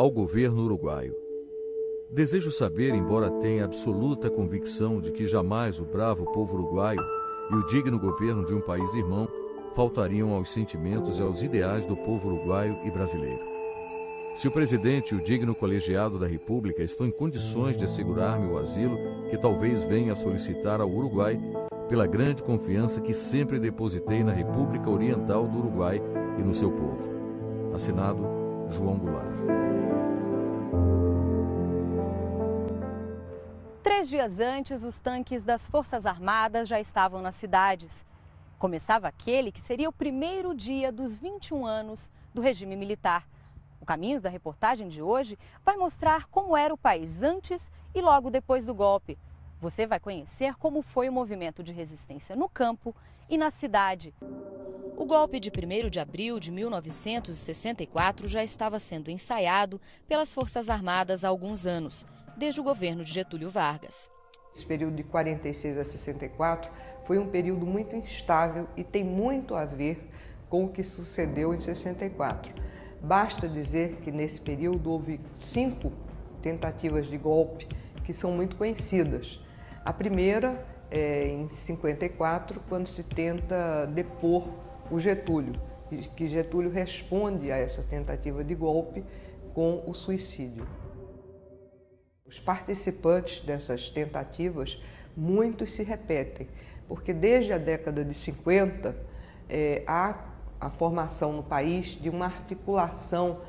ao governo uruguaio. Desejo saber, embora tenha absoluta convicção de que jamais o bravo povo uruguaio e o digno governo de um país irmão faltariam aos sentimentos e aos ideais do povo uruguaio e brasileiro. Se o presidente e o digno colegiado da República estão em condições de assegurar-me o asilo que talvez venha a solicitar ao Uruguai, pela grande confiança que sempre depositei na República Oriental do Uruguai e no seu povo. Assinado, João Goulart. 3 dias antes, os tanques das Forças Armadas já estavam nas cidades. Começava aquele que seria o primeiro dia dos 21 anos do regime militar. O Caminhos da reportagem de hoje vai mostrar como era o país antes e logo depois do golpe. Você vai conhecer como foi o movimento de resistência no campo e na cidade. O golpe de 1º de abril de 1964 já estava sendo ensaiado pelas Forças Armadas há alguns anos, desde o governo de Getúlio Vargas. Esse período de 46 a 64 foi um período muito instável e tem muito a ver com o que sucedeu em 64. Basta dizer que nesse período houve 5 tentativas de golpe que são muito conhecidas. A primeira é em 54, quando se tenta depor o Getúlio, que Getúlio responde a essa tentativa de golpe com o suicídio. Os participantes dessas tentativas, muitos se repetem, porque desde a década de 50 há a formação no país de uma articulação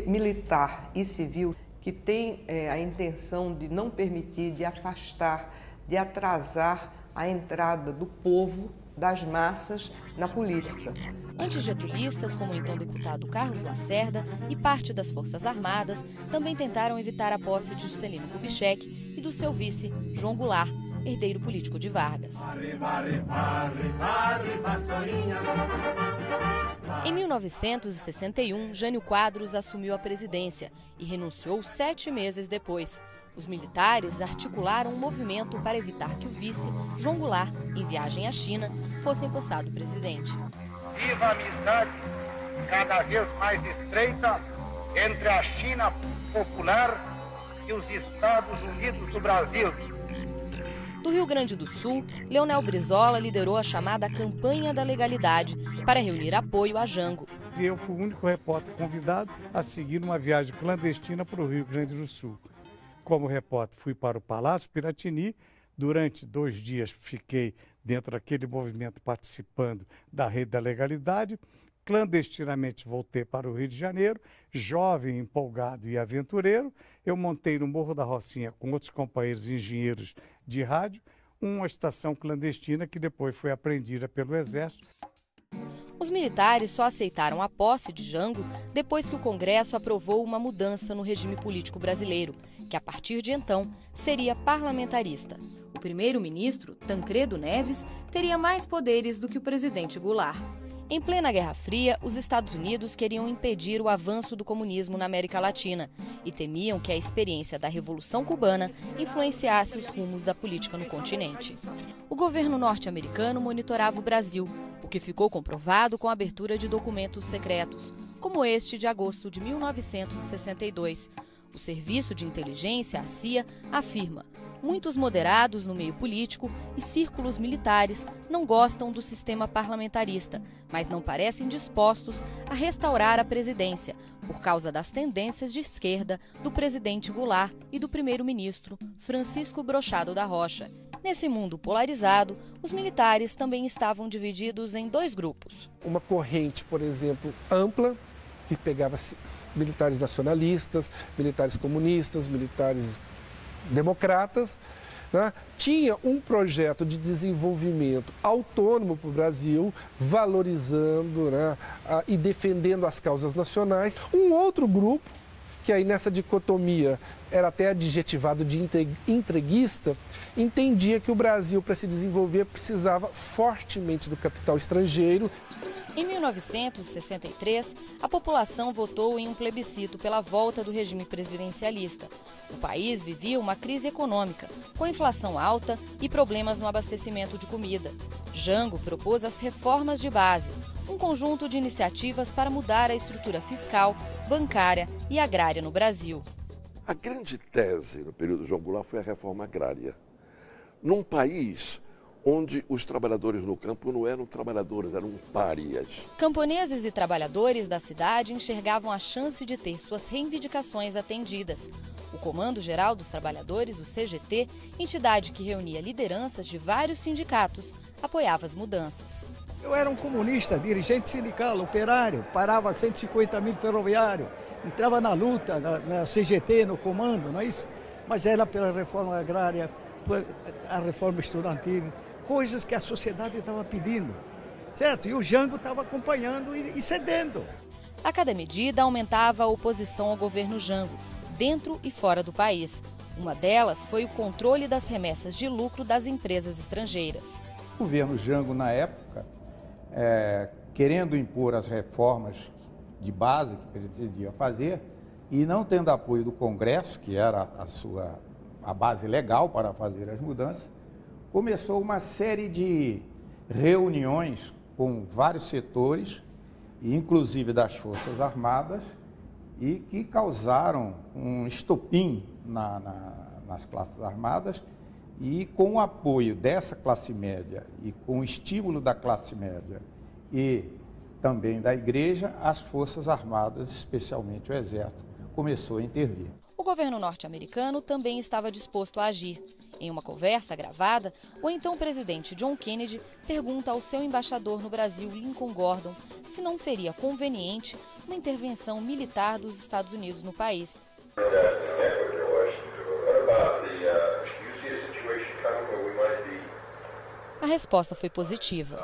militar e civil que tem a intenção de não permitir, de afastar, de atrasar a entrada do povo, das massas, na política. Antigetulistas, como o então deputado Carlos Lacerda e parte das Forças Armadas, também tentaram evitar a posse de Juscelino Kubitschek e do seu vice, João Goulart, herdeiro político de Vargas. Em 1961, Jânio Quadros assumiu a presidência e renunciou 7 meses depois. Os militares articularam um movimento para evitar que o vice, João Goulart, em viagem à China, fosse empossado presidente. Viva a amizade cada vez mais estreita entre a China popular e os Estados Unidos do Brasil. Do Rio Grande do Sul, Leonel Brizola liderou a chamada Campanha da Legalidade para reunir apoio a Jango. Eu fui o único repórter convidado a seguir uma viagem clandestina para o Rio Grande do Sul. Como repórter, fui para o Palácio Piratini. Durante 2 dias fiquei dentro daquele movimento participando da Rede da Legalidade. Clandestinamente voltei para o Rio de Janeiro, jovem, empolgado e aventureiro. Eu montei no Morro da Rocinha com outros companheiros engenheiros de rádio, uma estação clandestina que depois foi apreendida pelo Exército. Os militares só aceitaram a posse de Jango depois que o Congresso aprovou uma mudança no regime político brasileiro, que a partir de então seria parlamentarista. O primeiro-ministro, Tancredo Neves, teria mais poderes do que o presidente Goulart. Em plena Guerra Fria, os Estados Unidos queriam impedir o avanço do comunismo na América Latina e temiam que a experiência da Revolução Cubana influenciasse os rumos da política no continente. O governo norte-americano monitorava o Brasil, o que ficou comprovado com a abertura de documentos secretos, como este de agosto de 1962. O Serviço de Inteligência, a CIA, afirma: muitos moderados no meio político e círculos militares não gostam do sistema parlamentarista, mas não parecem dispostos a restaurar a presidência por causa das tendências de esquerda do presidente Goulart e do primeiro-ministro Francisco Brochado da Rocha. Nesse mundo polarizado, os militares também estavam divididos em 2 grupos. Uma corrente, por exemplo, ampla, que pegava militares nacionalistas, militares comunistas, militares democratas, né? Tinha um projeto de desenvolvimento autônomo para o Brasil, valorizando, né, e defendendo as causas nacionais. Um outro grupo, que aí nessa dicotomia era até adjetivado de entreguista, entendia que o Brasil, para se desenvolver, precisava fortemente do capital estrangeiro. Em 1963, a população votou em um plebiscito pela volta do regime presidencialista. O país vivia uma crise econômica, com inflação alta e problemas no abastecimento de comida. Jango propôs as reformas de base. um conjunto de iniciativas para mudar a estrutura fiscal, bancária e agrária no Brasil. A grande tese no período João Goulart foi a reforma agrária. Num país onde os trabalhadores no campo não eram trabalhadores, eram párias. Camponeses e trabalhadores da cidade enxergavam a chance de ter suas reivindicações atendidas. O Comando Geral dos Trabalhadores, o CGT, entidade que reunia lideranças de vários sindicatos, apoiava as mudanças. Eu era um comunista, dirigente sindical, operário, parava 150 mil ferroviários, entrava na luta, na CGT, no comando, não é isso? Mas era pela reforma agrária, a reforma estudantil, coisas que a sociedade estava pedindo, certo? E o Jango estava acompanhando e cedendo. A cada medida aumentava a oposição ao governo Jango, dentro e fora do país. Uma delas foi o controle das remessas de lucro das empresas estrangeiras. O governo Jango, na época, querendo impor as reformas de base que pretendia fazer e não tendo apoio do Congresso, que era a base legal para fazer as mudanças, começou uma série de reuniões com vários setores, inclusive das Forças Armadas, e que causaram um estopim nas classes armadas, e com o apoio dessa classe média e com o estímulo da classe média e também da igreja, as Forças Armadas, especialmente o Exército, começou a intervir. O governo norte-americano também estava disposto a agir. Em uma conversa gravada, o então presidente John Kennedy pergunta ao seu embaixador no Brasil, Lincoln Gordon, se não seria conveniente uma intervenção militar dos Estados Unidos no país. A resposta foi positiva.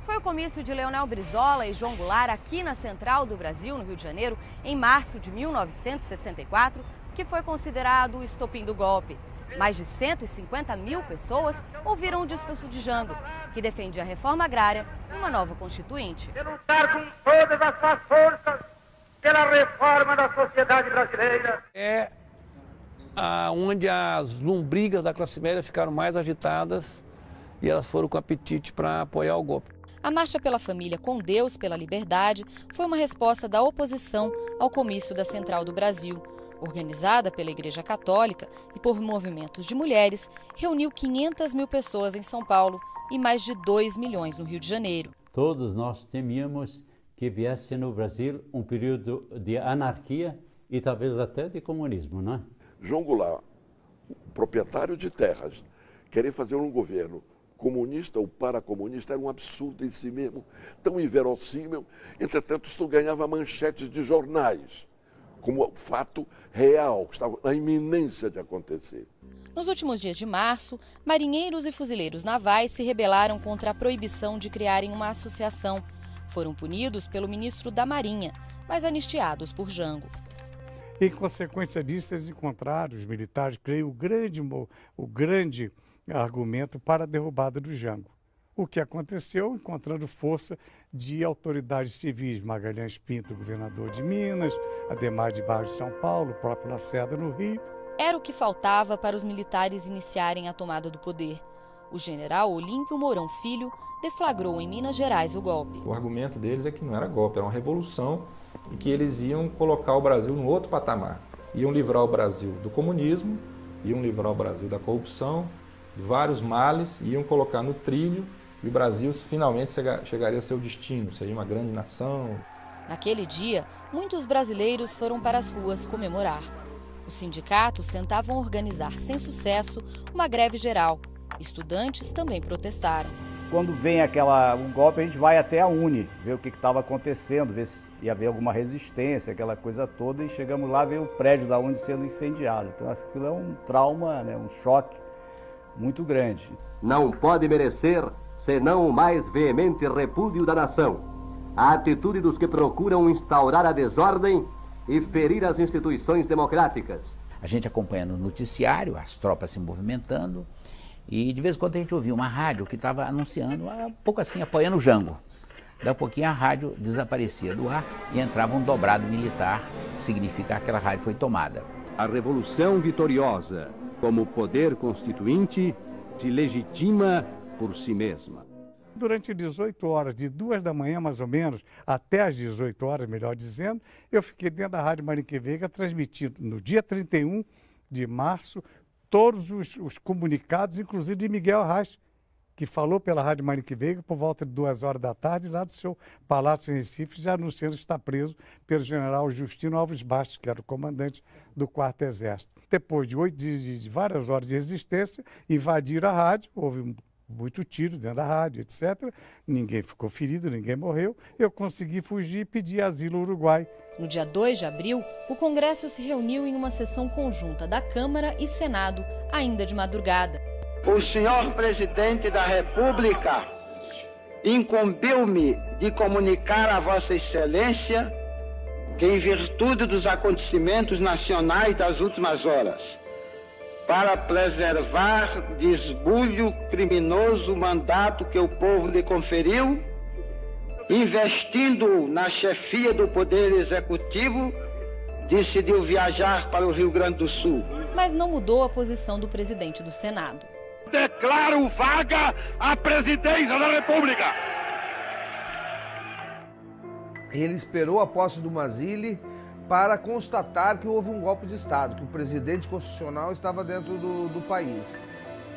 Foi o comício de Leonel Brizola e João Goulart aqui na Central do Brasil, no Rio de Janeiro, em março de 1964, que foi considerado o estopim do golpe. Mais de 150 mil pessoas ouviram o discurso de Jango, que defendia a reforma agrária e uma nova constituinte. De lutar com todas as suas forças pela reforma da sociedade brasileira. É onde as lombrigas da classe média ficaram mais agitadas e elas foram com apetite para apoiar o golpe. A Marcha pela Família com Deus pela Liberdade foi uma resposta da oposição ao comício da Central do Brasil. Organizada pela Igreja Católica e por movimentos de mulheres, reuniu 500 mil pessoas em São Paulo e mais de 2 milhões no Rio de Janeiro. Todos nós temíamos que viesse no Brasil um período de anarquia e talvez até de comunismo, não é? João Goulart, proprietário de terras, querer fazer um governo comunista ou paracomunista era um absurdo em si mesmo, tão inverossímil. Entretanto, isto ganhava manchetes de jornais, como fato real, que estava na iminência de acontecer. Nos últimos dias de março, marinheiros e fuzileiros navais se rebelaram contra a proibição de criarem uma associação. Foram punidos pelo ministro da Marinha, mas anistiados por Jango. Em consequência disso, eles encontraram, os militares, creio, o grande argumento para a derrubada do Jango. O que aconteceu, encontrando força de autoridades civis, Magalhães Pinto, governador de Minas, Ademar de Barros de São Paulo, o próprio Lacerda no Rio. Era o que faltava para os militares iniciarem a tomada do poder. O general Olímpio Mourão Filho deflagrou em Minas Gerais o golpe. O argumento deles é que não era golpe, era uma revolução e que eles iam colocar o Brasil num outro patamar. Iam livrar o Brasil do comunismo, iam livrar o Brasil da corrupção, de vários males, iam colocar no trilho e o Brasil finalmente chegaria ao seu destino, seria uma grande nação. Naquele dia, muitos brasileiros foram para as ruas comemorar. Os sindicatos tentavam organizar, sem sucesso, uma greve geral. Estudantes também protestaram. Quando vem um golpe, a gente vai até a Uni, ver o que estava acontecendo, ver se ia haver alguma resistência, aquela coisa toda, e chegamos lá, ver o prédio da Uni sendo incendiado. Então aquilo é um trauma, né, um choque muito grande. Não pode merecer senão o mais veemente repúdio da nação. A atitude dos que procuram instaurar a desordem e ferir as instituições democráticas. A gente acompanhando o noticiário, as tropas se movimentando, e de vez em quando a gente ouvia uma rádio que estava anunciando, um pouco assim, apoiando o Jango. Daí a pouquinho a rádio desaparecia do ar e entrava um dobrado militar, significa que aquela rádio foi tomada. A Revolução Vitoriosa, como poder constituinte, se legitima por si mesma. Durante 18 horas, de 2 da manhã mais ou menos, até as 18 horas, melhor dizendo, eu fiquei dentro da Rádio Mariquê Veiga transmitindo no dia 31 de março todos os comunicados, inclusive de Miguel Arraes, que falou pela Rádio Mariquê Veiga por volta de 2 horas da tarde, lá do seu palácio em Recife, já anunciando estar preso pelo general Justino Alves Bastos, que era o comandante do 4º Exército. Depois de várias horas de resistência, invadiram a rádio, houve muito tiro dentro da rádio, etc. Ninguém ficou ferido, ninguém morreu. Eu consegui fugir e pedir asilo ao Uruguai. No dia 2 de abril, o Congresso se reuniu em uma sessão conjunta da Câmara e Senado, ainda de madrugada. O senhor presidente da República incumbiu-me de comunicar a Vossa Excelência que, em virtude dos acontecimentos nacionais das últimas horas, para preservar de esbulho criminoso o mandato que o povo lhe conferiu, investindo na chefia do Poder Executivo, decidiu viajar para o Rio Grande do Sul. Mas não mudou a posição do presidente do Senado. Declaro vaga a presidência da República. Ele esperou a posse do Mazili para constatar que houve um golpe de Estado, que o presidente constitucional estava dentro do país.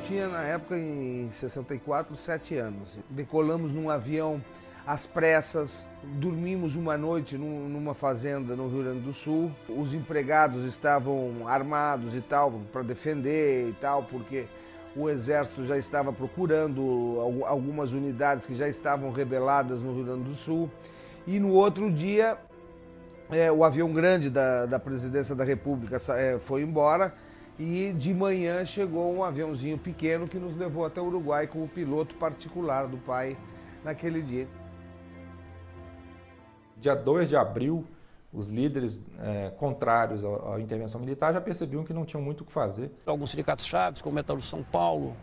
Tinha, na época, em 64, 7 anos. Decolamos num avião às pressas, dormimos uma noite numa fazenda no Rio Grande do Sul. Os empregados estavam armados e tal, para defender e tal, porque o Exército já estava procurando algumas unidades que já estavam rebeladas no Rio Grande do Sul. E no outro dia, o avião grande da Presidência da República foi embora e de manhã chegou um aviãozinho pequeno que nos levou até o Uruguai com o piloto particular do pai naquele dia. Dia 2 de abril, os líderes contrários à intervenção militar já percebiam que não tinham muito o que fazer. Alguns sindicatos chaves, como Metalúrgicos de São Paulo,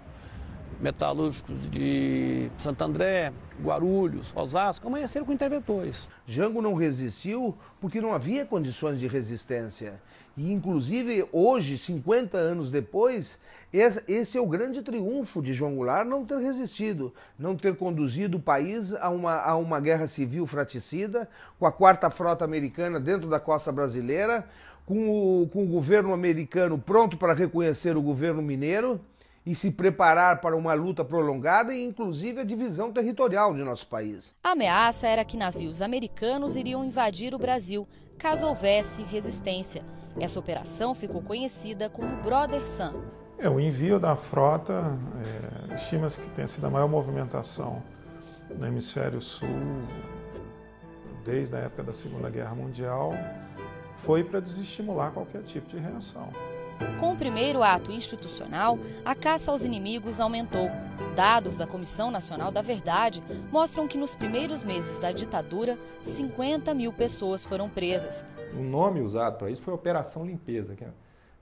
Metalúrgicos de Santo André, Guarulhos, Osasco, amanheceram com interventores. Jango não resistiu porque não havia condições de resistência. E, inclusive, hoje, 50 anos depois, esse é o grande triunfo de João Goulart, não ter resistido, não ter conduzido o país a uma guerra civil fratricida, com a 4ª Frota Americana dentro da costa brasileira, com o governo americano pronto para reconhecer o governo mineiro e se preparar para uma luta prolongada e, inclusive, a divisão territorial de nosso país. A ameaça era que navios americanos iriam invadir o Brasil, caso houvesse resistência. Essa operação ficou conhecida como Brother Sun. O envio da frota, estima-se que tenha sido a maior movimentação no hemisfério sul desde a época da Segunda Guerra Mundial, foi para desestimular qualquer tipo de reação. Com o primeiro ato institucional, a caça aos inimigos aumentou. Dados da Comissão Nacional da Verdade mostram que nos primeiros meses da ditadura, 50 mil pessoas foram presas. O nome usado para isso foi Operação Limpeza, que é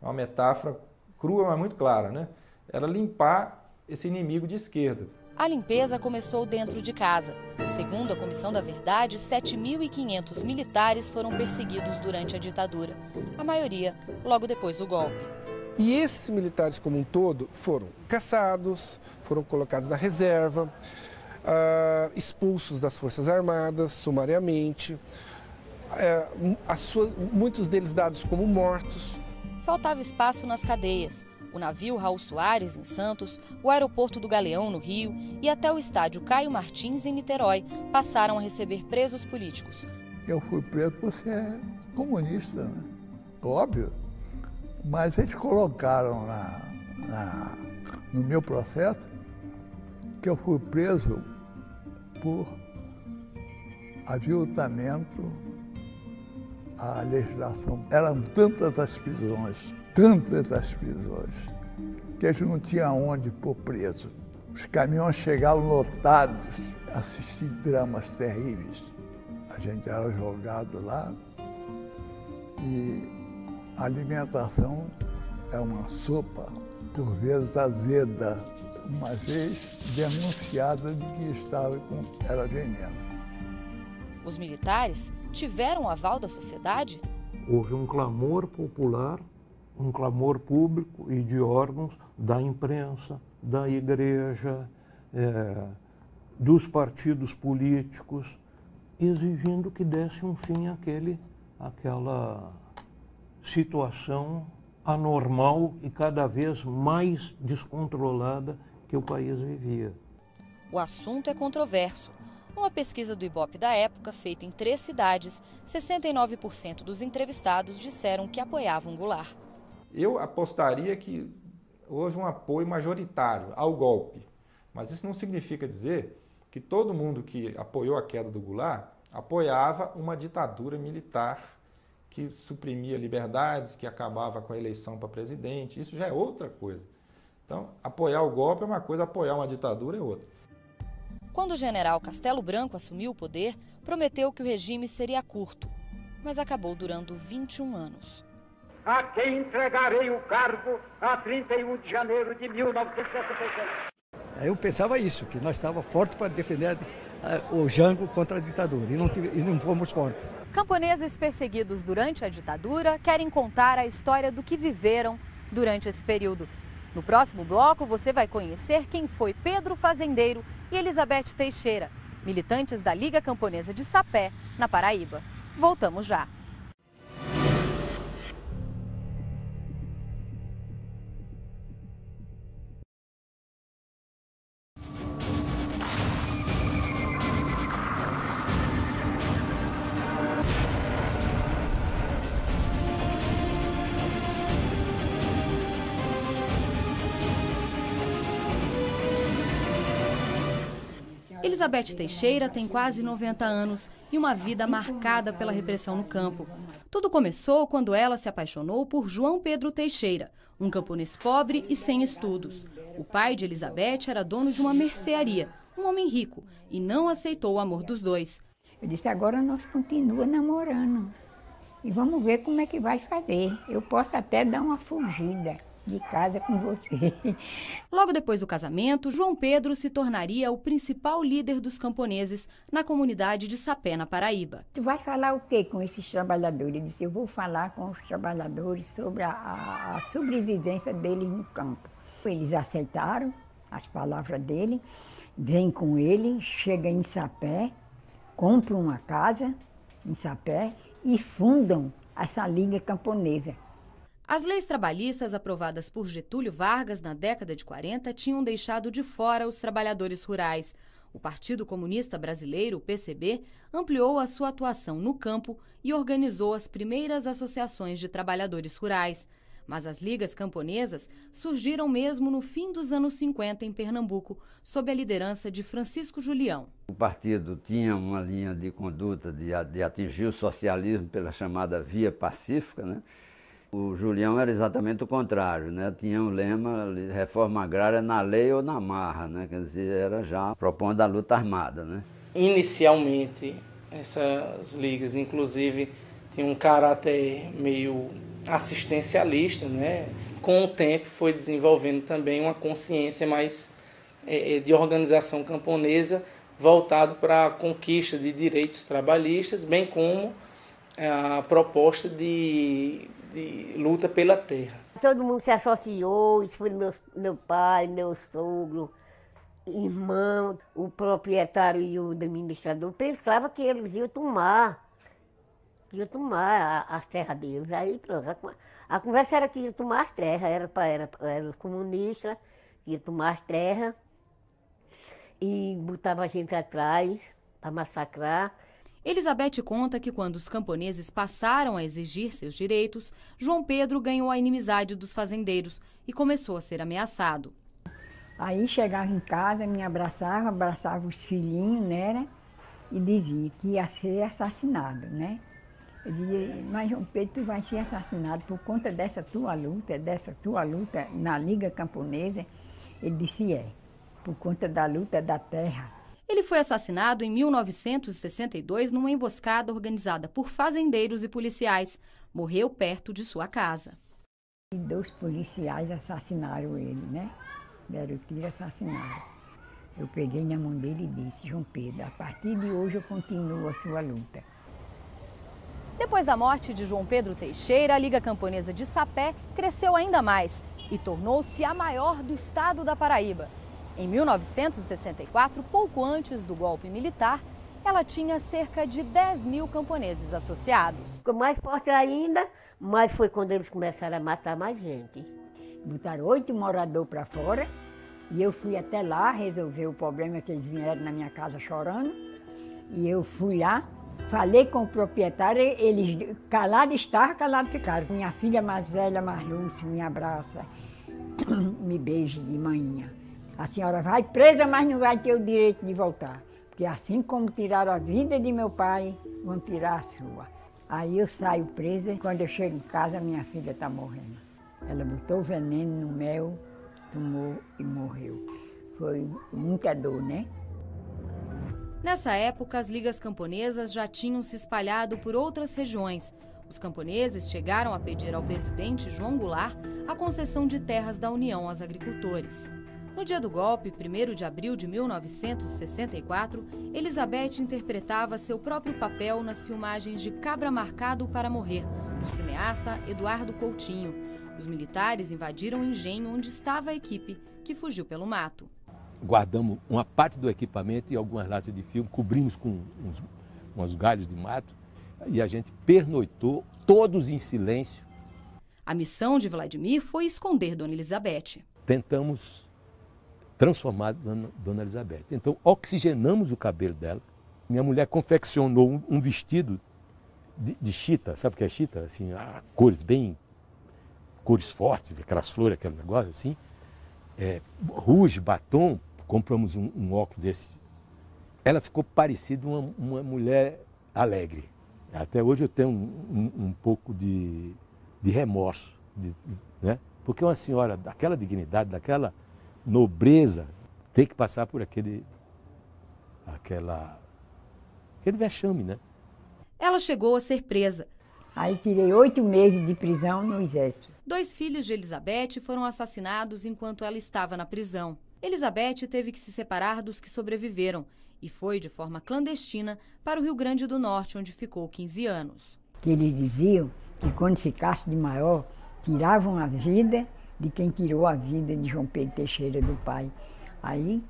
uma metáfora crua, mas muito clara, né? Era limpar esse inimigo de esquerda. A limpeza começou dentro de casa. Segundo a Comissão da Verdade, 7.500 militares foram perseguidos durante a ditadura. A maioria logo depois do golpe. E esses militares como um todo foram caçados, foram colocados na reserva, expulsos das Forças Armadas sumariamente, muitos deles dados como mortos. Faltava espaço nas cadeias. O navio Raul Soares, em Santos, o aeroporto do Galeão, no Rio, e até o estádio Caio Martins, em Niterói, passaram a receber presos políticos. Eu fui preso por ser comunista, né? Óbvio, mas eles colocaram no meu processo que eu fui preso por aviltamento à legislação. Eram tantas as prisões, que a gente não tinha onde pôr preso. Os caminhões chegavam lotados, assisti dramas terríveis. A gente era jogado lá e a alimentação é uma sopa, por vezes azeda, uma vez denunciada de que era veneno. Os militares tiveram o aval da sociedade? Houve um clamor popular, um clamor público e de órgãos da imprensa, da igreja, dos partidos políticos, exigindo que desse um fim àquela situação anormal e cada vez mais descontrolada que o país vivia. O assunto é controverso. Numa pesquisa do Ibope da época, feita em 3 cidades, 69% dos entrevistados disseram que apoiavam Goulart. Eu apostaria que houve um apoio majoritário ao golpe, mas isso não significa dizer que todo mundo que apoiou a queda do Goulart apoiava uma ditadura militar que suprimia liberdades, que acabava com a eleição para presidente. Isso já é outra coisa. Então, apoiar o golpe é uma coisa, apoiar uma ditadura é outra. Quando o general Castelo Branco assumiu o poder, prometeu que o regime seria curto, mas acabou durando 21 anos. A quem entregarei o cargo a 31 de janeiro de 1977. Eu pensava isso, que nós estávamos fortes para defender o Jango contra a ditadura, e não fomos fortes. Camponeses perseguidos durante a ditadura querem contar a história do que viveram durante esse período. No próximo bloco, você vai conhecer quem foi Pedro Fazendeiro e Elizabeth Teixeira, militantes da Liga Camponesa de Sapé, na Paraíba. Voltamos já. Elizabeth Teixeira tem quase 90 anos e uma vida marcada pela repressão no campo. Tudo começou quando ela se apaixonou por João Pedro Teixeira, um camponês pobre e sem estudos. O pai de Elizabeth era dono de uma mercearia, um homem rico, e não aceitou o amor dos dois. Eu disse, agora nós continuamos namorando e vamos ver como é que vai fazer. Eu posso até dar uma fugida de casa com você. Logo depois do casamento, João Pedro se tornaria o principal líder dos camponeses na comunidade de Sapé, na Paraíba. Tu vai falar o que com esses trabalhadores? Ele disse, eu vou falar com os trabalhadores sobre a sobrevivência deles no campo. Eles aceitaram as palavras dele, vêm com ele, chegam em Sapé, compram uma casa em Sapé e fundam essa Liga Camponesa. As leis trabalhistas aprovadas por Getúlio Vargas na década de 40 tinham deixado de fora os trabalhadores rurais. O Partido Comunista Brasileiro, o PCB, ampliou a sua atuação no campo e organizou as primeiras associações de trabalhadores rurais. Mas as ligas camponesas surgiram mesmo no fim dos anos 50 em Pernambuco, sob a liderança de Francisco Julião. O partido tinha uma linha de conduta de atingir o socialismo pela chamada via pacífica, né? O Julião era exatamente o contrário, né? Tinha um lema, reforma agrária na lei ou na marra, né? Quer dizer, era já propondo a luta armada, né? Inicialmente, essas ligas, inclusive, tinham um caráter meio assistencialista, né? Com o tempo foi desenvolvendo também uma consciência mais de organização camponesa voltado para a conquista de direitos trabalhistas, bem como a proposta de luta pela terra. Todo mundo se associou, isso foi meu pai, meu sogro, irmão, o proprietário e o administrador pensavam que eles iam tomar as terras deles. Aí pronto, a conversa era que ia tomar as terras, era os comunistas que iam tomar as terras e botava a gente atrás para massacrar. Elizabeth conta que quando os camponeses passaram a exigir seus direitos, João Pedro ganhou a inimizade dos fazendeiros e começou a ser ameaçado. Aí chegava em casa, me abraçava os filhinhos, né? E dizia que ia ser assassinado, né? Eu dizia, mas João Pedro, tu vai ser assassinado por conta dessa tua luta na Liga Camponesa. Ele disse, por conta da luta da terra. Ele foi assassinado em 1962 numa emboscada organizada por fazendeiros e policiais. Morreu perto de sua casa. E 2 policiais assassinaram ele, né? Deram tiro e assassinaram. Eu peguei na mão dele e disse: João Pedro, a partir de hoje eu continuo a sua luta. Depois da morte de João Pedro Teixeira, a Liga Camponesa de Sapé cresceu ainda mais e tornou-se a maior do estado da Paraíba. Em 1964, pouco antes do golpe militar, ela tinha cerca de 10 mil camponeses associados. Ficou mais forte ainda, mas foi quando eles começaram a matar mais gente. Botaram 8 moradores para fora e eu fui até lá resolver o problema que eles vieram na minha casa chorando. E eu fui lá, falei com o proprietário, eles calados estavam, calados ficaram. Minha filha mais velha, Marluce, me abraça, me beija de manhã. A senhora vai presa, mas não vai ter o direito de voltar. Porque assim como tiraram a vida de meu pai, vão tirar a sua. Aí eu saio presa e quando eu chego em casa, minha filha está morrendo. Ela botou veneno no mel, tomou e morreu. Foi muita dor, né? Nessa época, as ligas camponesas já tinham se espalhado por outras regiões. Os camponeses chegaram a pedir ao presidente João Goulart a concessão de terras da União aos agricultores. No dia do golpe, 1º de abril de 1964, Elizabeth interpretava seu próprio papel nas filmagens de Cabra Marcado para Morrer, do cineasta Eduardo Coutinho. Os militares invadiram o engenho onde estava a equipe, que fugiu pelo mato. Guardamos uma parte do equipamento e algumas latas de filme, cobrimos com uns galhos de mato e a gente pernoitou, todos em silêncio. A missão de Vladimir foi esconder Dona Elizabeth. Tentamos transformar Dona Elizabeth. Então, oxigenamos o cabelo dela. Minha mulher confeccionou um vestido de chita, sabe o que é chita? Assim, cores fortes, aquelas flores, aquele negócio assim. Rouge, batom, compramos um óculos desse. Ela ficou parecida uma mulher alegre. Até hoje eu tenho um pouco de remorso, né? Porque uma senhora daquela dignidade, daquela nobreza, tem que passar por aquele vexame, né? Ela chegou a ser presa. Aí tirei 8 meses de prisão no exército. 2 filhos de Elizabeth foram assassinados enquanto ela estava na prisão. Elizabeth teve que se separar dos que sobreviveram e foi de forma clandestina para o Rio Grande do Norte, onde ficou 15 anos. Eles diziam que quando ficasse de maior, tiravam a vida de quem tirou a vida de João Pedro Teixeira, do pai. Aí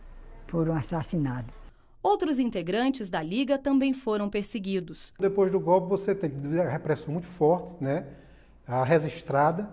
foram assassinados. Outros integrantes da Liga também foram perseguidos. Depois do golpe você teve a repressão muito forte, né? A registrada,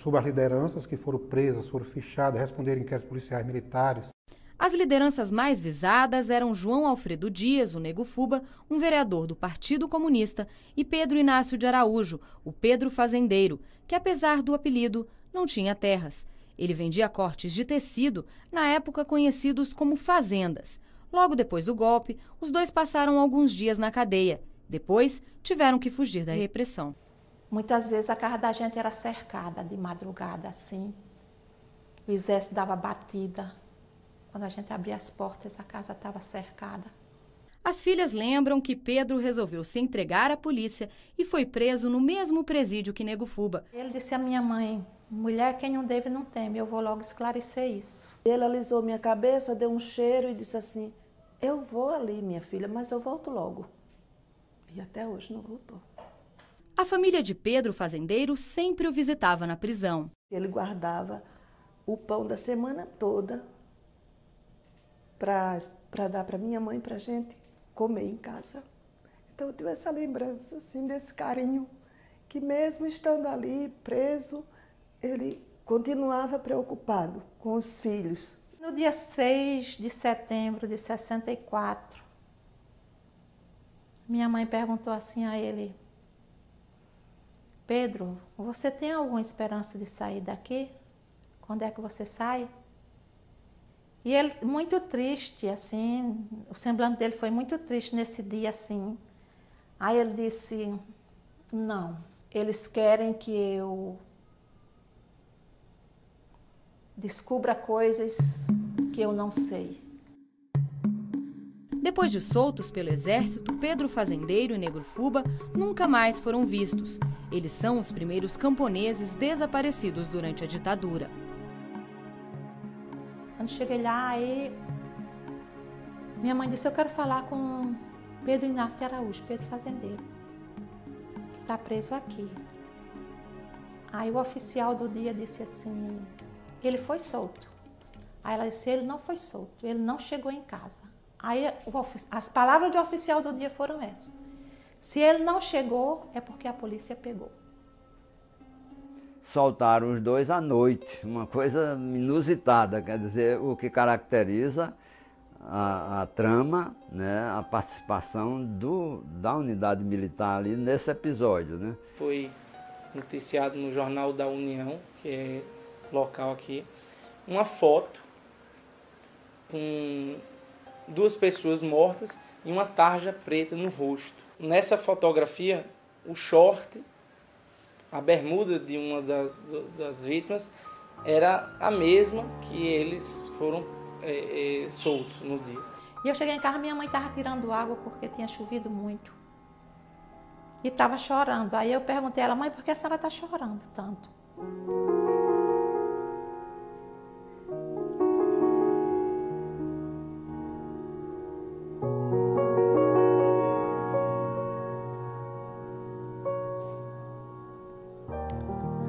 sobre as lideranças que foram presas, foram fichadas, responderam inquéritos policiais militares. As lideranças mais visadas eram João Alfredo Dias, o Nego Fuba, um vereador do Partido Comunista, e Pedro Inácio de Araújo, o Pedro Fazendeiro, que apesar do apelido, não tinha terras. Ele vendia cortes de tecido, na época conhecidos como fazendas. Logo depois do golpe, os dois passaram alguns dias na cadeia. Depois, tiveram que fugir da repressão. Muitas vezes a casa da gente era cercada de madrugada, assim. O exército dava batida. Quando a gente abria as portas, a casa estava cercada. As filhas lembram que Pedro resolveu se entregar à polícia e foi preso no mesmo presídio que Nego Fuba. Ele disse à minha mãe: mulher, quem não deve não teme, eu vou logo esclarecer isso. Ele alisou minha cabeça, deu um cheiro e disse assim: eu vou ali, minha filha, mas eu volto logo. E até hoje não voltou. A família de Pedro Fazendeiro sempre o visitava na prisão. Ele guardava o pão da semana toda para dar para minha mãe, para a gente comer em casa. Então eu tive essa lembrança assim, desse carinho, que mesmo estando ali preso, ele continuava preocupado com os filhos. No dia 6 de setembro de 64, minha mãe perguntou assim a ele: Pedro, você tem alguma esperança de sair daqui? Quando é que você sai? E ele, muito triste, assim, o semblante dele foi muito triste nesse dia, assim. Aí ele disse: não, eles querem que eu descubra coisas que eu não sei. Depois de soltos pelo exército, Pedro Fazendeiro e Nego Fuba nunca mais foram vistos. Eles são os primeiros camponeses desaparecidos durante a ditadura. Quando cheguei lá, aí Minha mãe disse, eu quero falar com Pedro Inácio de Araújo, Pedro Fazendeiro, que está preso aqui. Aí o oficial do dia disse assim, ele foi solto. Aí ela disse, ele não foi solto, ele não chegou em casa. Aí as palavras do oficial do dia foram essas. Se ele não chegou, é porque a polícia pegou. Soltaram os dois à noite, uma coisa inusitada, quer dizer, o que caracteriza a trama, né, a participação da unidade militar ali nesse episódio, né? Foi noticiado no Jornal da União, que é local aqui, uma foto com 2 pessoas mortas e uma tarja preta no rosto. Nessa fotografia, o short, a bermuda de uma das vítimas, era a mesma que eles foram soltos no dia. E eu cheguei em casa, minha mãe estava tirando água porque tinha chovido muito. E estava chorando. Aí eu perguntei a ela, mãe, por que a senhora está chorando tanto?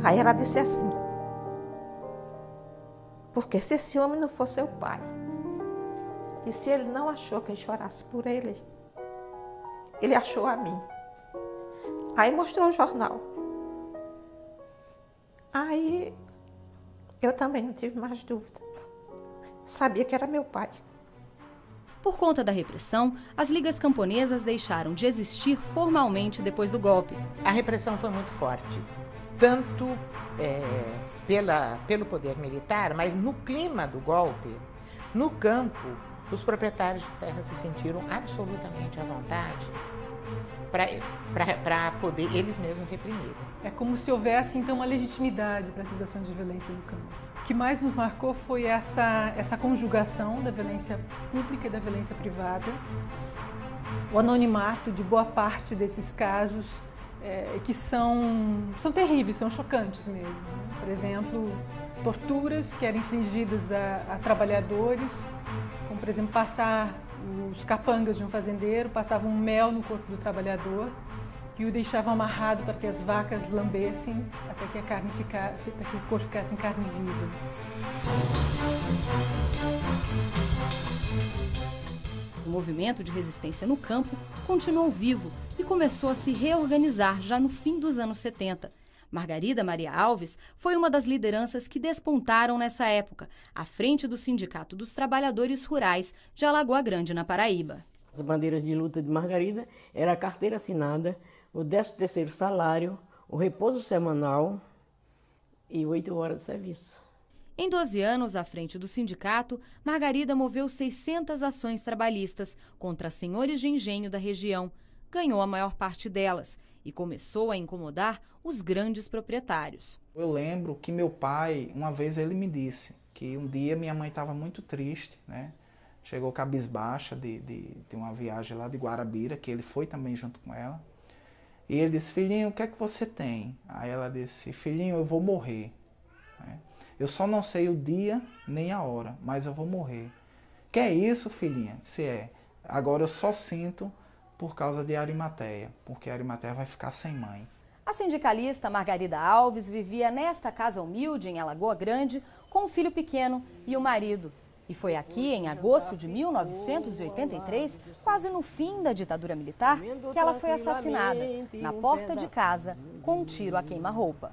Aí ela disse assim, porque se esse homem não fosse seu pai, e se ele não achou que eu chorasse por ele, ele achou a mim. Aí mostrou o jornal. Aí eu também não tive mais dúvida. Sabia que era meu pai. Por conta da repressão, as ligas camponesas deixaram de existir formalmente depois do golpe. A repressão foi muito forte, tanto pelo poder militar, mas no clima do golpe, no campo, os proprietários de terra se sentiram absolutamente à vontade para poder eles mesmos reprimir. É como se houvesse então uma legitimidade para essas ações de violência no campo. O que mais nos marcou foi essa conjugação da violência pública e da violência privada, o anonimato de boa parte desses casos que são terríveis, são chocantes mesmo. Por exemplo, torturas que eram infligidas a trabalhadores, como por exemplo passar os capangas de um fazendeiro, passavam mel no corpo do trabalhador e o deixavam amarrado para que as vacas lambessem até que o corpo ficasse em carne viva. O movimento de resistência no campo continuou vivo e começou a se reorganizar já no fim dos anos 70. Margarida Maria Alves foi uma das lideranças que despontaram nessa época, à frente do Sindicato dos Trabalhadores Rurais de Alagoa Grande, na Paraíba. As bandeiras de luta de Margarida era a carteira assinada, o 13º salário, o repouso semanal e 8 horas de serviço. Em 12 anos à frente do sindicato, Margarida moveu 600 ações trabalhistas contra senhores de engenho da região, ganhou a maior parte delas e começou a incomodar os grandes proprietários. Eu lembro que meu pai, uma vez ele me disse que um dia minha mãe estava muito triste, né? Chegou cabisbaixa de uma viagem lá de Guarabira, que ele foi também junto com ela. E ele disse, filhinho, o que é que você tem? Aí ela disse, filhinho, eu vou morrer. Eu só não sei o dia nem a hora, mas eu vou morrer. Que é isso, filhinha? Disse, agora eu só sinto por causa de Arimateia, porque Arimateia vai ficar sem mãe. A sindicalista Margarida Alves vivia nesta casa humilde em Alagoa Grande com um filho pequeno e o marido. E foi aqui, em agosto de 1983, quase no fim da ditadura militar, que ela foi assassinada, na porta de casa, com um tiro a queima-roupa.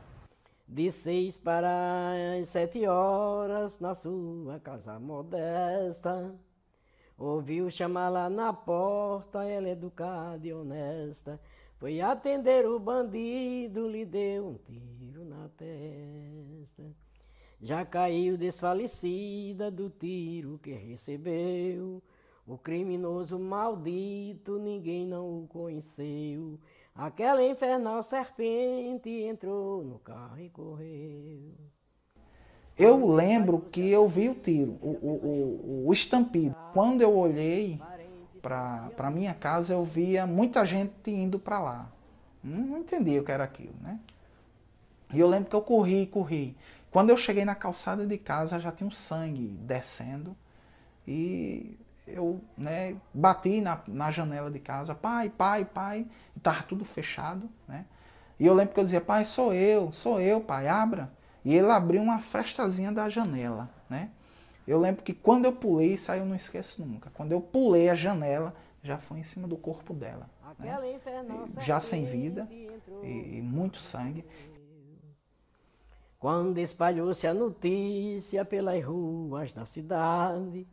De 6 para as 7 horas, na sua casa modesta, ouviu chamar lá na porta, ela educada e honesta. Foi atender o bandido, lhe deu um tiro na testa. Já caiu desfalecida do tiro que recebeu. O criminoso maldito, ninguém não o conheceu. Aquela infernal serpente entrou no carro e correu. Eu lembro que eu vi o tiro, o estampido. Quando eu olhei para minha casa, eu via muita gente indo para lá. Não entendia o que era aquilo, né? E eu lembro que eu corri. Quando eu cheguei na calçada de casa, já tinha um sangue descendo. E eu, né, bati na janela de casa, pai, e estava tudo fechado, né? E eu lembro que eu dizia, pai, sou eu, pai, abra. E ele abriu uma frestazinha da janela, né? Eu lembro que quando eu pulei, isso aí eu não esqueço nunca, quando eu pulei a janela, já foi em cima do corpo dela, né? Já sem vida e muito sangue. Quando espalhou-se a notícia pelas ruas da cidade,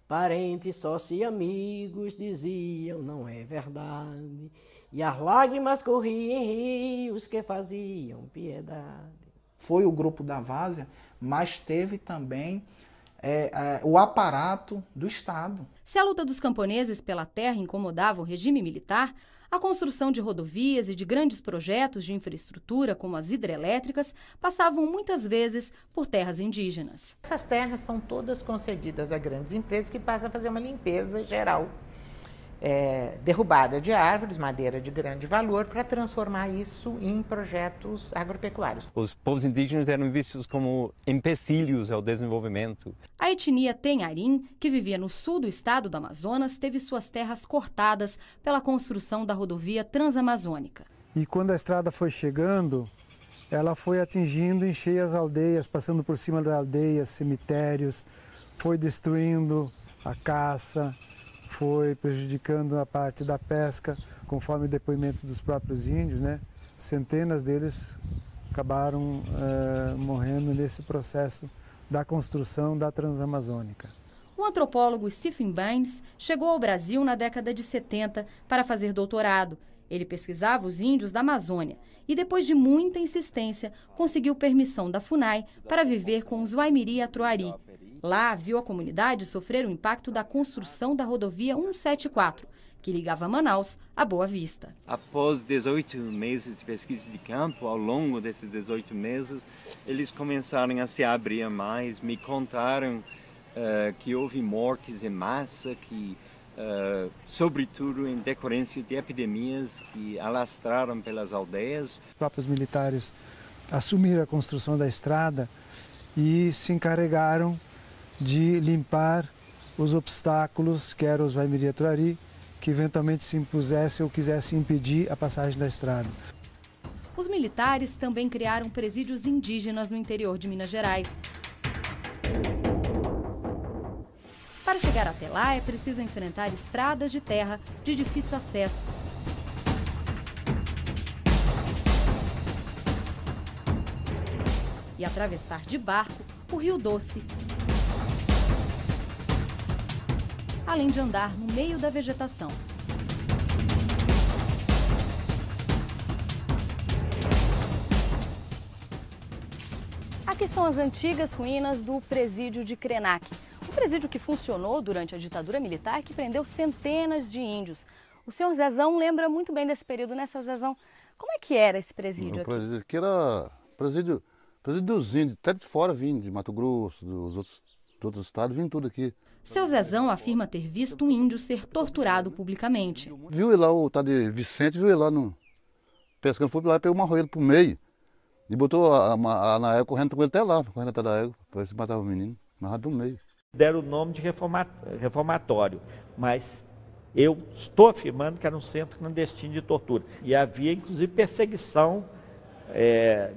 parentes, sócios e amigos diziam não é verdade, e as lágrimas corriam em rios que faziam piedade. Foi o grupo da Várzea, mas teve também o aparato do Estado. Se a luta dos camponeses pela terra incomodava o regime militar, a construção de rodovias e de grandes projetos de infraestrutura, como as hidrelétricas, passavam muitas vezes por terras indígenas. Essas terras são todas concedidas a grandes empresas que passam a fazer uma limpeza geral, derrubada de árvores, madeira de grande valor, para transformar isso em projetos agropecuários. Os povos indígenas eram vistos como empecilhos ao desenvolvimento. A etnia Tenharim, que vivia no sul do estado do Amazonas, teve suas terras cortadas pela construção da rodovia Transamazônica. E quando a estrada foi chegando, ela foi atingindo em cheio as aldeias, passando por cima das aldeias, cemitérios, foi destruindo a caça, foi prejudicando a parte da pesca, conforme depoimentos dos próprios índios, né? Centenas deles acabaram morrendo nesse processo da construção da Transamazônica. O antropólogo Stephen Baines chegou ao Brasil na década de 70 para fazer doutorado. Ele pesquisava os índios da Amazônia e, depois de muita insistência, conseguiu permissão da FUNAI para viver com os Waimiri-Atuari. Lá, viu a comunidade sofrer o impacto da construção da rodovia 174, que ligava Manaus a Boa Vista. Após 18 meses de pesquisa de campo, ao longo desses 18 meses, eles começaram a se abrir mais, me contaram que houve mortes em massa, sobretudo em decorrência de epidemias que alastraram pelas aldeias. Os próprios militares assumiram a construção da estrada e se encarregaram de limpar os obstáculos que eram os Waimiri-Atuari, que eventualmente se impusessem ou quisessem impedir a passagem da estrada. Os militares também criaram presídios indígenas no interior de Minas Gerais. Para chegar até lá, é preciso enfrentar estradas de terra de difícil acesso. E atravessar de barco o Rio Doce, além de andar no meio da vegetação. Aqui são as antigas ruínas do presídio de Krenak. Um presídio que funcionou durante a ditadura militar e que prendeu centenas de índios. O senhor Zezão lembra muito bem desse período, né, seu Zezão? Como é que era esse presídio aqui? O presídio aqui era presídio dos índios, até de fora vinham, de Mato Grosso, dos outros estados, vinham tudo aqui. Seu Zezão afirma ter visto um índio ser torturado publicamente. Viu ele lá, o tal de Vicente, viu ele lá pescando, foi lá e pegou uma roela pro meio e botou na égua correndo com ele até lá, correndo até da égua, para ver se matava o menino, mas do meio. Deram o nome de reformatório, mas eu estou afirmando que era um centro clandestino de tortura. E havia, inclusive, perseguição,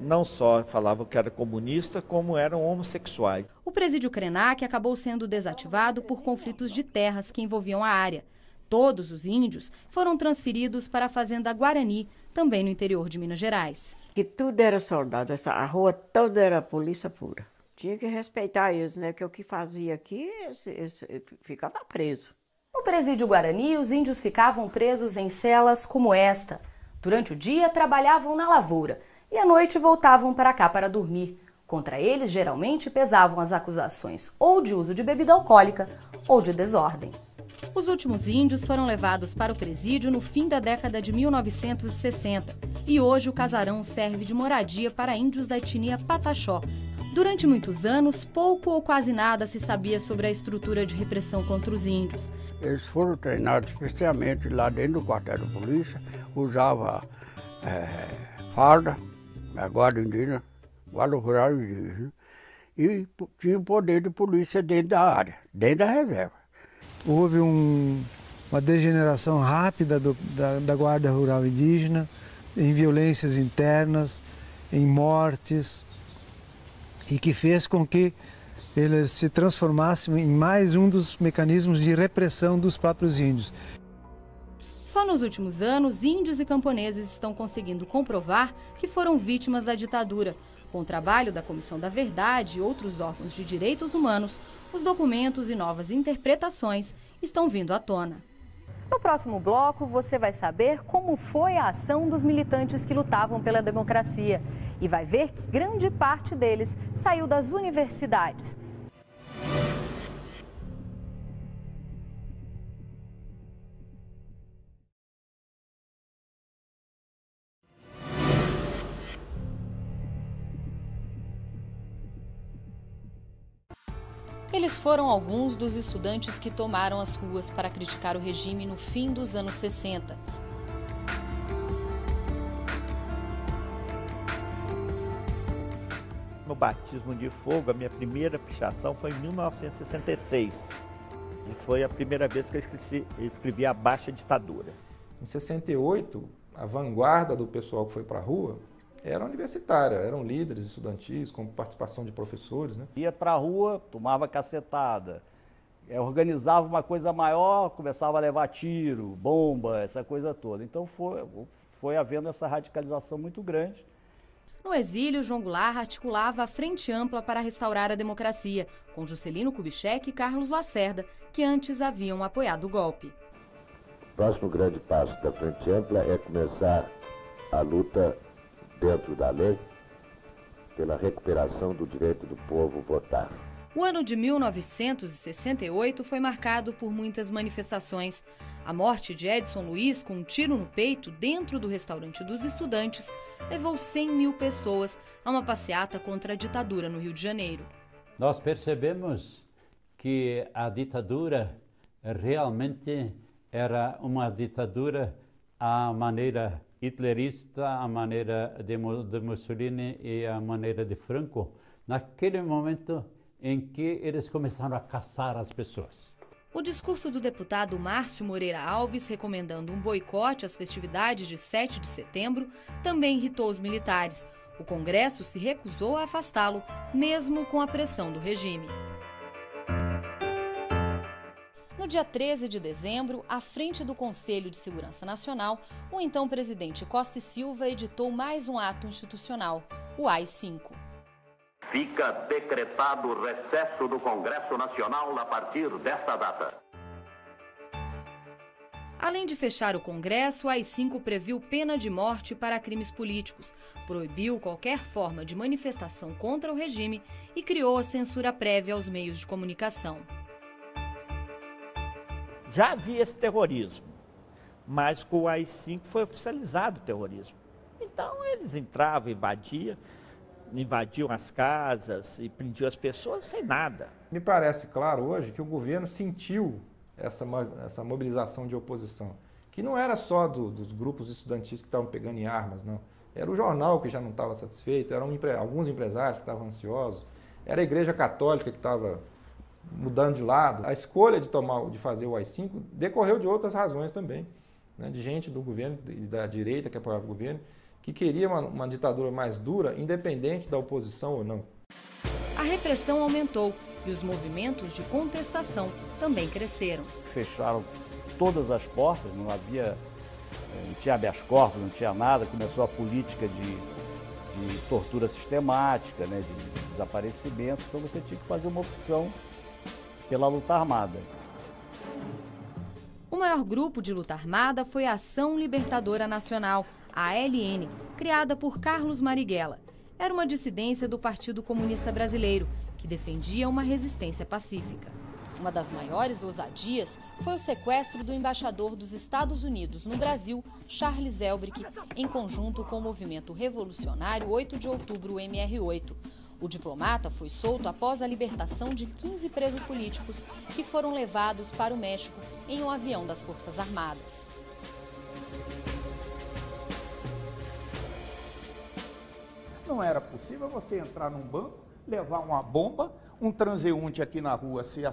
não só falavam que era comunista, como eram homossexuais. O presídio Krenak acabou sendo desativado por conflitos de terras que envolviam a área. Todos os índios foram transferidos para a fazenda Guarani, também no interior de Minas Gerais. Que tudo era soldado, a rua toda era polícia pura. Tinha que respeitar eles, né? Porque o que fazia aqui, eles ficava preso. No presídio Guarani, os índios ficavam presos em celas como esta. Durante o dia, trabalhavam na lavoura e à noite voltavam para cá para dormir. Contra eles, geralmente, pesavam as acusações ou de uso de bebida alcoólica ou de desordem. Os últimos índios foram levados para o presídio no fim da década de 1960 e hoje o casarão serve de moradia para índios da etnia Pataxó. Durante muitos anos, pouco ou quase nada se sabia sobre a estrutura de repressão contra os índios. Eles foram treinados especialmente lá dentro do quartel da polícia, usavam farda, a guarda indígena, guarda rural indígena, e tinha poder de polícia dentro da área, dentro da reserva. houve uma degeneração rápida da Guarda Rural Indígena, em violências internas, em mortes, e que fez com que eles se transformassem em mais um dos mecanismos de repressão dos próprios índios. Só nos últimos anos, índios e camponeses estão conseguindo comprovar que foram vítimas da ditadura. Com o trabalho da Comissão da Verdade e outros órgãos de direitos humanos, os documentos e novas interpretações estão vindo à tona. No próximo bloco, você vai saber como foi a ação dos militantes que lutavam pela democracia e vai ver que grande parte deles saiu das universidades. Eles foram alguns dos estudantes que tomaram as ruas para criticar o regime no fim dos anos 60. No batismo de fogo, a minha primeira pichação foi em 1966. E foi a primeira vez que eu escrevi a baixa ditadura. Em 68, a vanguarda do pessoal que foi para a rua era universitária, eram líderes estudantis, com participação de professores, né? Ia para a rua, tomava cacetada, organizava uma coisa maior, começava a levar tiro, bomba, essa coisa toda. Então foi havendo essa radicalização muito grande. No exílio, João Goulart articulava a Frente Ampla para restaurar a democracia, com Juscelino Kubitschek e Carlos Lacerda, que antes haviam apoiado o golpe. O próximo grande passo da Frente Ampla é começar a luta dentro da lei, pela recuperação do direito do povo votar. O ano de 1968 foi marcado por muitas manifestações. A morte de Edson Luiz com um tiro no peito dentro do restaurante dos estudantes levou 100 mil pessoas a uma passeata contra a ditadura no Rio de Janeiro. Nós percebemos que a ditadura realmente era uma ditadura à maneira hitlerista, a maneira de Mussolini e a maneira de Franco, naquele momento em que eles começaram a caçar as pessoas. O discurso do deputado Márcio Moreira Alves, recomendando um boicote às festividades de 7 de setembro, também irritou os militares. O Congresso se recusou a afastá-lo, mesmo com a pressão do regime. No dia 13 de dezembro, à frente do Conselho de Segurança Nacional, o então presidente Costa e Silva editou mais um ato institucional, o AI-5. Fica decretado o recesso do Congresso Nacional a partir desta data. Além de fechar o Congresso, o AI-5 previu pena de morte para crimes políticos, proibiu qualquer forma de manifestação contra o regime e criou a censura prévia aos meios de comunicação. Já havia esse terrorismo, mas com o AI-5 foi oficializado o terrorismo. Então eles entravam, invadiam as casas e prendiam as pessoas sem nada. Me parece claro hoje que o governo sentiu essa mobilização de oposição, que não era só dos grupos estudantis que estavam pegando em armas, não. Era o jornal que já não estava satisfeito, eram alguns empresários que estavam ansiosos, era a Igreja Católica que estava mudando de lado. A escolha de fazer o AI-5 decorreu de outras razões também, né, de gente do governo e da direita que apoiava o governo, que queria uma ditadura mais dura, independente da oposição ou não. A repressão aumentou e os movimentos de contestação também cresceram. Fecharam todas as portas, não tinha habeas corpus, não tinha nada, começou a política de tortura sistemática, né, de desaparecimento, então você tinha que fazer uma opção pela luta armada. O maior grupo de luta armada foi a Ação Libertadora Nacional, a ALN, criada por Carlos Marighella. Era uma dissidência do Partido Comunista Brasileiro, que defendia uma resistência pacífica. Uma das maiores ousadias foi o sequestro do embaixador dos Estados Unidos no Brasil, Charles Elbrick, em conjunto com o movimento revolucionário 8 de outubro, MR8. O diplomata foi solto após a libertação de 15 presos políticos que foram levados para o México em um avião das Forças Armadas. Não era possível você entrar num banco, levar uma bomba, um transeunte aqui na rua ser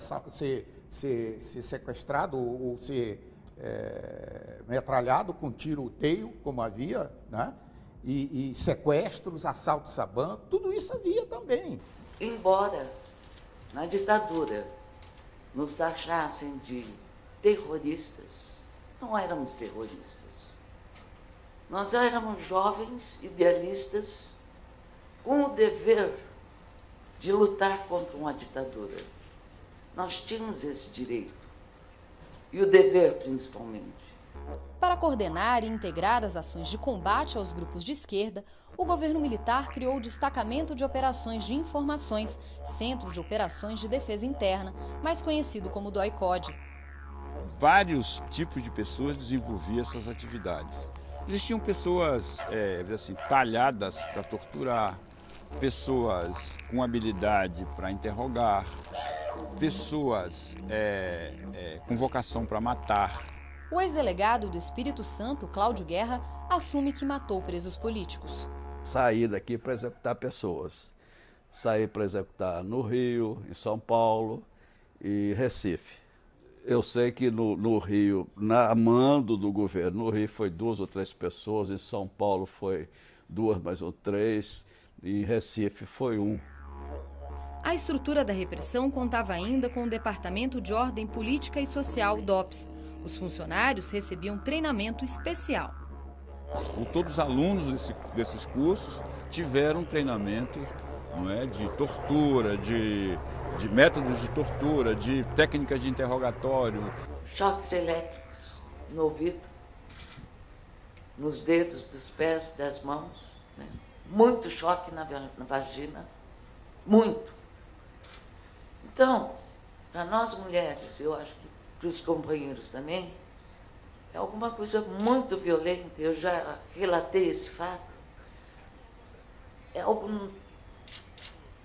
ser sequestrado ou ser metralhado com tiroteio, como havia, né? E sequestros, assaltos a banco, tudo isso havia também. Embora na ditadura nos achassem de terroristas, não éramos terroristas. Nós éramos jovens idealistas com o dever de lutar contra uma ditadura. Nós tínhamos esse direito e o dever, principalmente. Para coordenar e integrar as ações de combate aos grupos de esquerda, o governo militar criou o Destacamento de Operações de Informações, Centro de Operações de Defesa Interna, mais conhecido como DOI-CODE. Vários tipos de pessoas desenvolviam essas atividades. Existiam pessoas assim, talhadas para torturar, pessoas com habilidade para interrogar, pessoas com vocação para matar. O ex-delegado do Espírito Santo, Cláudio Guerra, assume que matou presos políticos. Saí daqui para executar pessoas. Saí para executar no Rio, em São Paulo e Recife. Eu sei que no Rio, na mando do governo, no Rio foi 2 ou 3 pessoas, em São Paulo foi 2 mais ou 3, e em Recife foi 1. A estrutura da repressão contava ainda com o Departamento de Ordem Política e Social, DOPS. Os funcionários recebiam treinamento especial. Todos os alunos desses cursos tiveram treinamento, não é, de tortura, de métodos de tortura, de técnicas de interrogatório. Choques elétricos no ouvido, nos dedos dos pés, das mãos, né? Muito choque na vagina, muito. Então, para nós mulheres, eu acho que para os companheiros também, é alguma coisa muito violenta. Eu já relatei esse fato. É algo,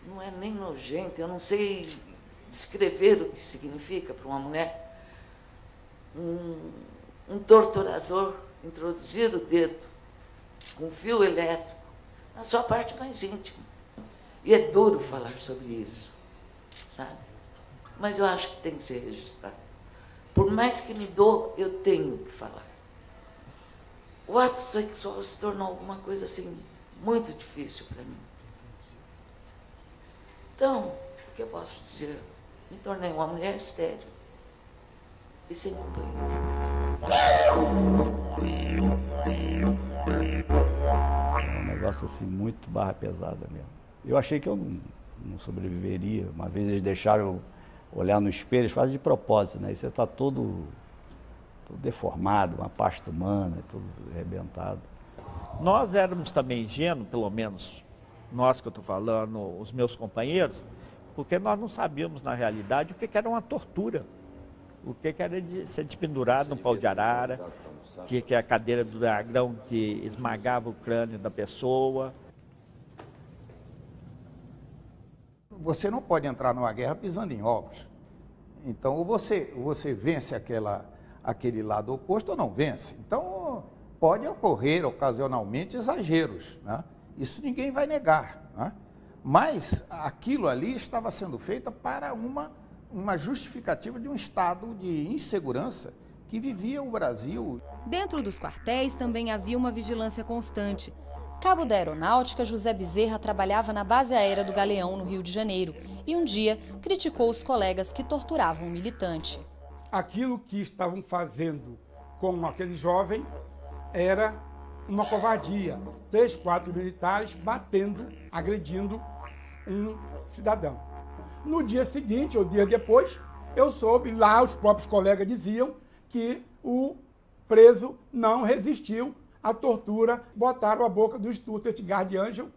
não é nem nojento, eu não sei descrever o que significa para uma mulher. Um torturador introduzir o dedo com fio elétrico na sua parte mais íntima. E é duro falar sobre isso, sabe? Mas eu acho que tem que ser registrado. Por mais que me doa, eu tenho que falar. O ato sexual se tornou alguma coisa assim, muito difícil para mim. Então, o que eu posso dizer? Me tornei uma mulher estéril e sem companheiro. É um negócio assim, muito barra pesada mesmo. Eu achei que eu não sobreviveria. Uma vez eles deixaram eu olhar no espelho, eles fazem de propósito, né? E você está todo deformado, uma pasta humana, todo arrebentado. Nós éramos também ingênuos, pelo menos nós que eu estou falando, os meus companheiros, porque nós não sabíamos, na realidade, o que era uma tortura. O que era de ser pendurado no pau de arara, o que é a cadeira do dragão que esmagava o crânio da pessoa. Você não pode entrar numa guerra pisando em ovos. Então, ou você vence aquele lado oposto ou não vence. Então, pode ocorrer ocasionalmente exageros, né? Isso ninguém vai negar, né? Mas aquilo ali estava sendo feito para uma justificativa de um estado de insegurança que vivia o Brasil. Dentro dos quartéis também havia uma vigilância constante. Cabo da Aeronáutica, José Bezerra trabalhava na base aérea do Galeão, no Rio de Janeiro, e um dia criticou os colegas que torturavam um militante. Aquilo que estavam fazendo com aquele jovem era uma covardia. 3, 4 militares batendo, agredindo um cidadão. No dia seguinte, ou dia depois, eu soube, lá os próprios colegas diziam que o preso não resistiu à tortura, botaram a boca do Stuttgart Guard Angel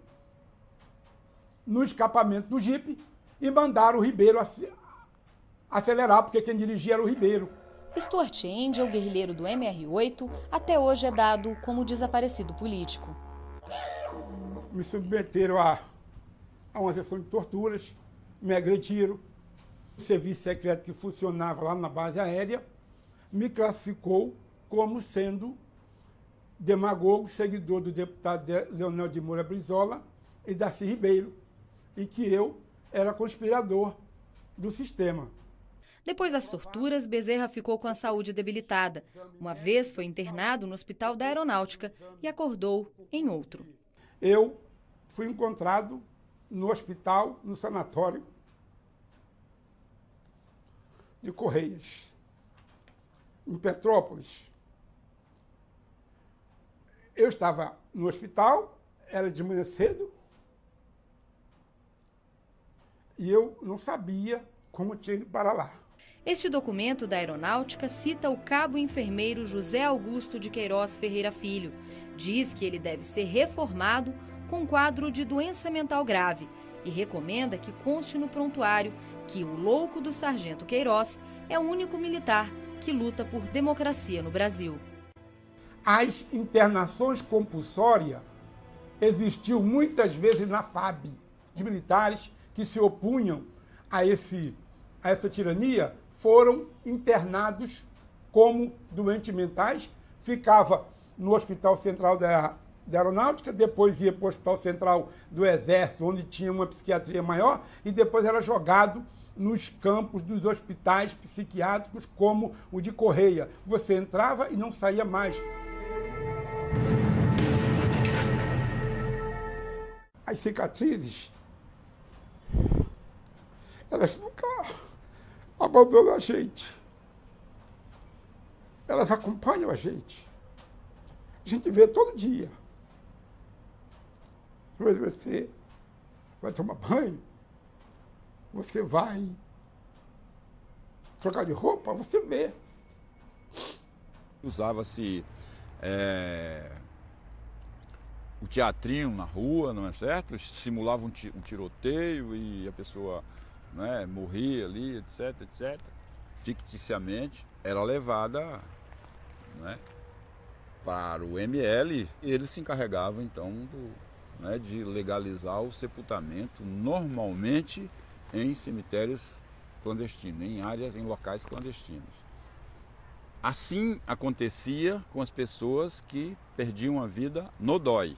no escapamento do jipe e mandaram o Ribeiro acelerar, porque quem dirigia era o Ribeiro. Stuart Angel, guerrilheiro do MR8, até hoje é dado como desaparecido político. Me submeteram a uma sessão de torturas, me agrediram. O serviço secreto que funcionava lá na base aérea me classificou como sendo demagogo, seguidor do deputado Leonel de Moura Brizola e Darcy Ribeiro, e que eu era conspirador do sistema. Depois das torturas, Bezerra ficou com a saúde debilitada. Uma vez foi internado no Hospital da Aeronáutica e acordou em outro. Eu fui encontrado no hospital, no sanatório de Correias, em Petrópolis. Eu estava no hospital, era de manhã cedo, e eu não sabia como tinha ido para lá. Este documento da Aeronáutica cita o cabo enfermeiro José Augusto de Queiroz Ferreira Filho. Diz que ele deve ser reformado com quadro de doença mental grave e recomenda que conste no prontuário que o louco do sargento Queiroz é o único militar que luta por democracia no Brasil. As internações compulsórias existiu muitas vezes na FAB, de militares que se opunham a essa tirania, foram internados como doentes mentais, ficava no Hospital Central da Aeronáutica, depois ia para o Hospital Central do Exército, onde tinha uma psiquiatria maior, e depois era jogado nos campos dos hospitais psiquiátricos, como o de Correia. Você entrava e não saía mais. As cicatrizes, elas nunca abandonam a gente. Elas acompanham a gente. A gente vê todo dia. Você vai tomar banho, você vai trocar de roupa, você vê. Usava-se o teatrinho na rua, não é certo? Simulava um tiroteio e a pessoa, né, morria ali, etc, etc. Ficticiamente era levada, né, para o ML e eles se encarregavam então de legalizar o sepultamento normalmente em cemitérios clandestinos, em áreas, em locais clandestinos. Assim acontecia com as pessoas que perdiam a vida no DOI.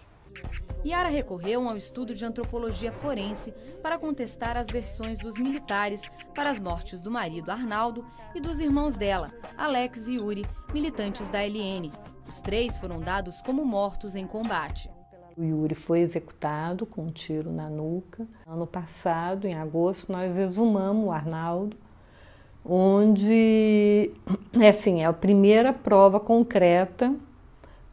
Yara recorreu ao estudo de antropologia forense para contestar as versões dos militares para as mortes do marido Arnaldo e dos irmãos dela, Alex e Yuri, militantes da LN. Os três foram dados como mortos em combate. O Yuri foi executado com um tiro na nuca. Ano passado, em agosto, nós exumamos o Arnaldo, onde é a primeira prova concreta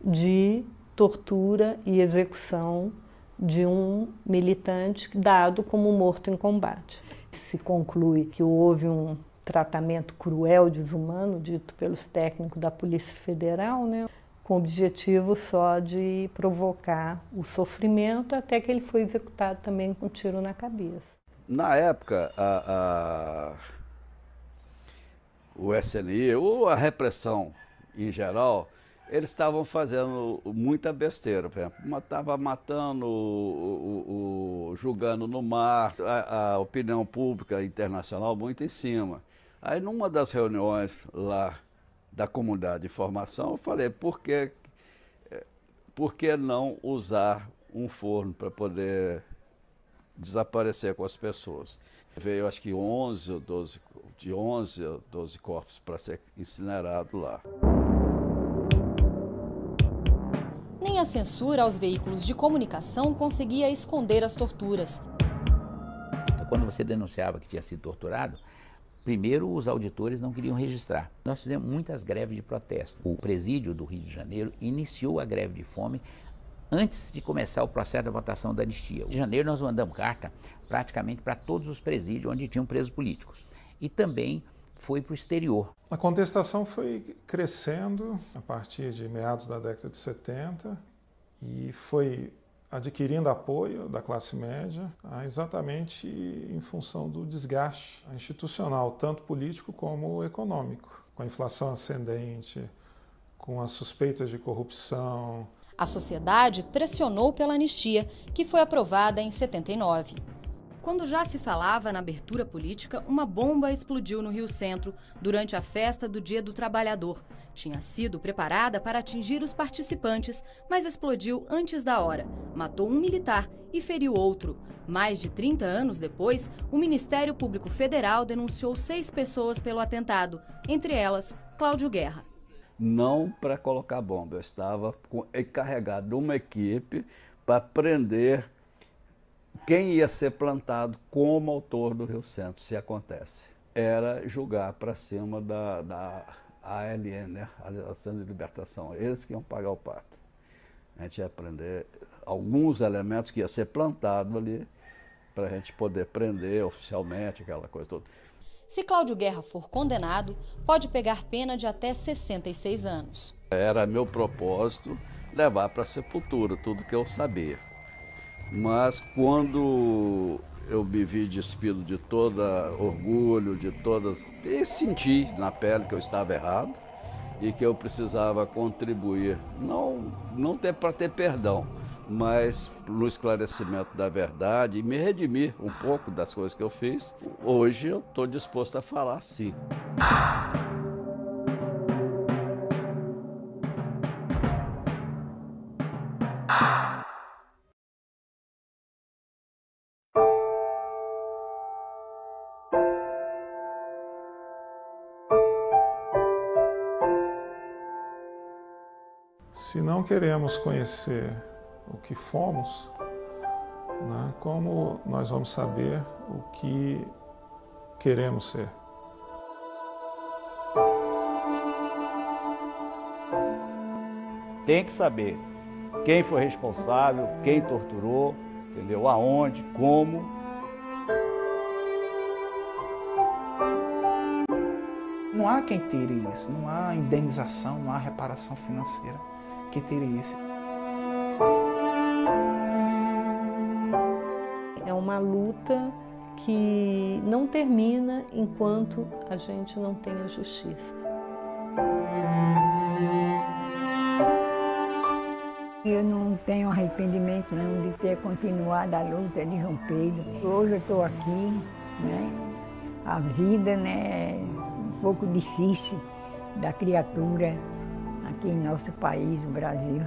de tortura e execução de um militante dado como morto em combate. Se conclui que houve um tratamento cruel, desumano, dito pelos técnicos da Polícia Federal, né, com o objetivo só de provocar o sofrimento, até que ele foi executado também com um tiro na cabeça. Na época, o SNI, ou a repressão em geral, eles estavam fazendo muita besteira. Por exemplo, estava matando, julgando no mar, a opinião pública internacional muito em cima. Aí, numa das reuniões lá da comunidade de informação, eu falei, por que não usar um forno para poder desaparecer com as pessoas? Veio, acho que 11 ou 12 corpos para ser incinerado lá. Nem a censura aos veículos de comunicação conseguia esconder as torturas. Quando você denunciava que tinha sido torturado, primeiro os auditores não queriam registrar. Nós fizemos muitas greves de protesto. O presídio do Rio de Janeiro iniciou a greve de fome antes de começar o processo da votação da anistia. Em janeiro nós mandamos carta praticamente para todos os presídios onde tinham presos políticos. E também foi para o exterior. A contestação foi crescendo a partir de meados da década de 70 e foi adquirindo apoio da classe média, exatamente em função do desgaste institucional, tanto político como econômico, com a inflação ascendente, com as suspeitas de corrupção. A sociedade pressionou pela anistia, que foi aprovada em 79. Quando já se falava na abertura política, uma bomba explodiu no Rio Centro durante a festa do Dia do Trabalhador. Tinha sido preparada para atingir os participantes, mas explodiu antes da hora. Matou um militar e feriu outro. Mais de 30 anos depois, o Ministério Público Federal denunciou 6 pessoas pelo atentado, entre elas Cláudio Guerra. Não para colocar bomba, eu estava encarregado de uma equipe para prender quem ia ser plantado como autor do Rio Centro, se acontece. Era julgar para cima da ALN, né? Aliança de Libertação. Eles que iam pagar o pato. A gente ia prender alguns elementos que ia ser plantado ali para a gente poder prender oficialmente, aquela coisa toda. Se Cláudio Guerra for condenado, pode pegar pena de até 66 anos. Era meu propósito levar para a sepultura tudo que eu sabia. Mas quando eu me vi despido de todo orgulho, e senti na pele que eu estava errado e que eu precisava contribuir, não para ter perdão, mas no esclarecimento da verdade e me redimir um pouco das coisas que eu fiz, hoje eu estou disposto a falar sim. Se não queremos conhecer o que fomos, né, como nós vamos saber o que queremos ser? Tem que saber quem foi responsável, quem torturou, entendeu? Aonde, como. Não há quem tire isso, não há indenização, não há reparação financeira que tire isso. É uma luta que não termina enquanto a gente não tem a justiça. Eu não tenho arrependimento não de ter continuado a luta de João Pedro. Hoje eu estou aqui, né? A vida, né, é um pouco difícil da criatura aqui em nosso país, o Brasil.